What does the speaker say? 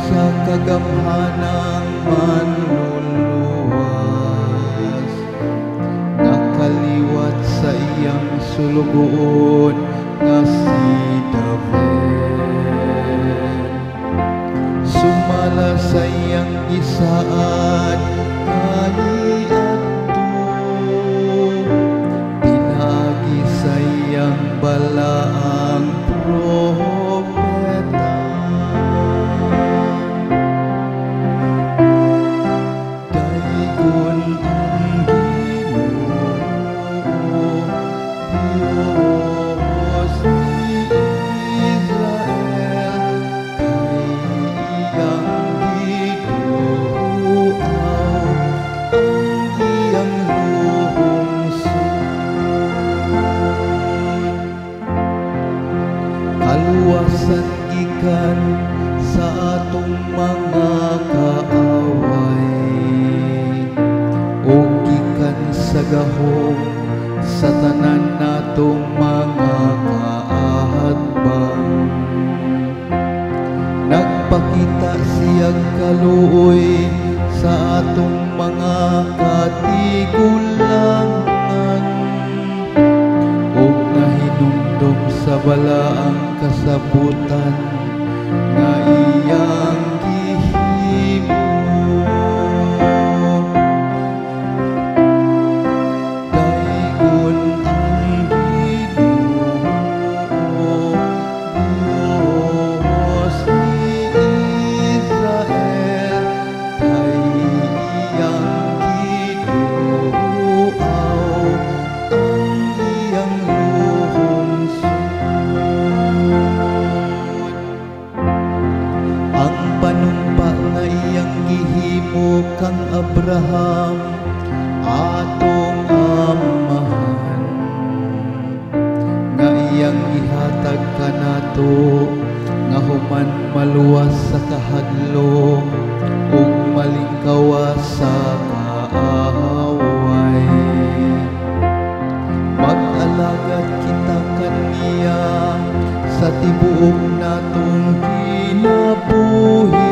sa kagamhanang manluluwas, nakaliwat sa iyang sulugoon nga si David. Sumala sa iyang isaad kaniadto, pinagi sa iyang balaang propeta. Daigon ang Ginoo, Diyos ni Israel, kay iyang giduaw ang iyang lungsod. Kaluwasan gikan sa atong mga kaaway, o gikan sa gahom sa tanan natong mga kaadbang. Nagpakita siyang kaluoy sa atong mga katigulangan, ug nahinumdom sa balaang kasabutan nga iyang gihimo. Daigon ang Ginoo, Diyos ni Israel, kay iyang giduaw ang iyang lungsod. Ang panumpa nga iyang gihimo kang Abraham, atong amahan, nga iyang ihatag kanato, nga human maluwas sa kahadlok ug malingkawas sa kaaway. Mag-alagad kita kaniya sa tibuok natong kinabuhi,